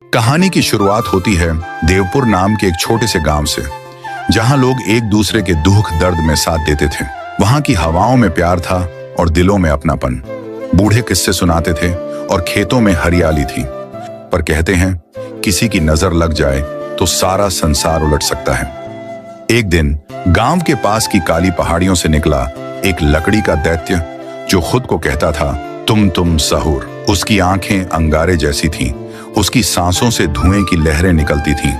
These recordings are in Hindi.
कहानी की शुरुआत होती है देवपुर नाम के एक छोटे से गांव से, जहां लोग एक दूसरे के दुख दर्द में साथ देते थे। वहां की हवाओं में प्यार था और दिलों में अपनापन। बूढ़े किस्से सुनाते थे और खेतों में हरियाली थी। पर कहते हैं किसी की नजर लग जाए तो सारा संसार उलट सकता है। एक दिन गांव के पास की काली पहाड़ियों से निकला एक लकड़ी का दैत्य, जो खुद को कहता था तुम सहूर। उसकी आंखें अंगारे जैसी थीं, उसकी सांसों से धुएं की लहरें निकलती थीं।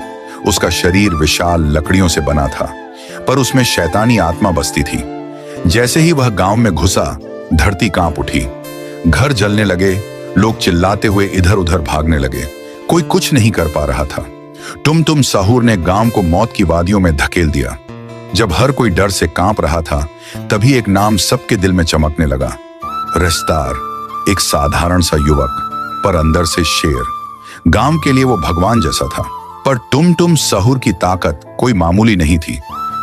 उसका शरीर विशाल लकड़ियों से बना था, पर उसमें शैतानी आत्मा बसती थी। जैसे ही वह गांव में घुसा, धरती कांप उठी, घर जलने लगे, लोग चिल्लाते हुए इधर उधर भागने लगे। कोई कुछ नहीं कर पा रहा था। तुम सहूर ने गांव को मौत की वादियों में धकेल दिया। जब हर कोई डर से कांप रहा था, तभी एक नाम सबके दिल में चमकने लगा। रस्तार, एक साधारण सा युवक, पर अंदर से शेर। गांव के लिए वो भगवान जैसा था। पर तुम सहूर की ताकत कोई मामूली नहीं थी।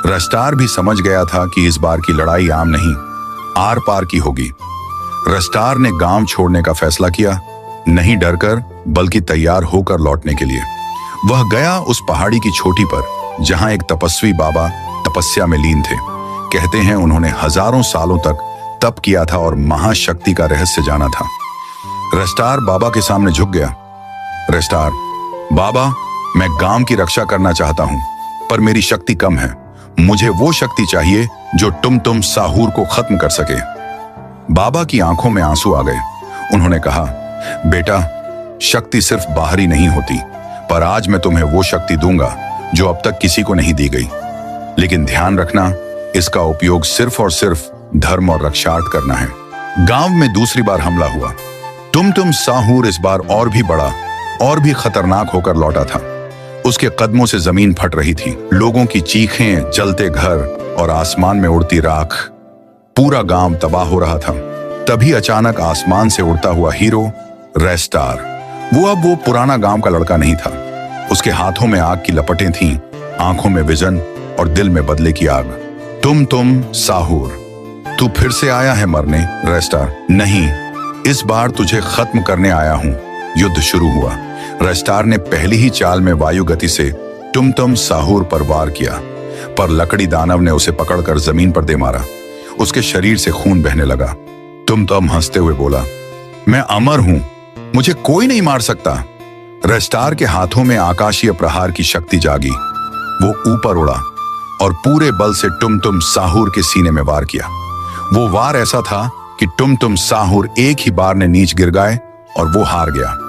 रस्तार भी समझ गया था कि इस बार की लड़ाई आम नहीं, आर पार की होगी। रस्तार ने गांव छोड़ने का फैसला किया, नहीं डरकर बल्कि तैयार होकर लौटने के लिए। वह गया उस पहाड़ी की चोटी पर, जहां एक तपस्वी बाबा तपस्या में लीन थे। कहते हैं उन्होंने हजारों सालों तक तप किया था और महाशक्ति का रहस्य जाना था। रस्तार बाबा के सामने झुक गया। रस्तार, बाबा, मैं गांव की रक्षा करना चाहता हूं, पर मेरी शक्ति कम है। मुझे वो शक्ति चाहिए जो तुम सहूर को खत्म कर सके। बाबा की आंखों में आंसू आ गए। उन्होंने कहा, बेटा, शक्ति सिर्फ बाहरी नहीं होती, पर आज मैं तुम्हें वो शक्ति दूंगा जो अब तक किसी को नहीं दी गई। लेकिन ध्यान रखना, इसका उपयोग सिर्फ और सिर्फ धर्म और रक्षार्थ करना है। गांव में दूसरी बार हमला हुआ। तुम सहूर इस बार और भी बड़ा और भी खतरनाक होकर लौटा था। उसके कदमों से जमीन फट रही थी। लोगों की चीखें, जलते घर और आसमान में उड़ती राख। पूरा गांव तबाह हो रहा था। तभी अचानक आसमान से उड़ता हुआ हीरो रस्तार, वो पुराना गांव का लड़का नहीं था। उसके हाथों में आग की लपटें थीं, आंखों में विजन और दिल में बदले की आग। तुम सहूर, तू फिर से आया है मरने? रस्तार, नहीं, इस बार तुझे खत्म करने आया हूं। युद्ध शुरू हुआ। रस्तार ने पहली ही चाल में वायु गति से तुम सहूर पर वार किया, पर लकड़ी दानव ने उसे पकड़कर जमीन पर दे मारा। उसके शरीर से खून बहने लगा। तुम हंसते हुए बोला, मैं अमर हूं, मुझे कोई नहीं मार सकता। रस्तार के हाथों में आकाशीय प्रहार की शक्ति जागी। वो ऊपर उड़ा और पूरे बल से तुम सहूर के सीने में वार किया। वो वार ऐसा था कि तुम सहूर एक ही बार में नीच गिर गए और वो हार गया।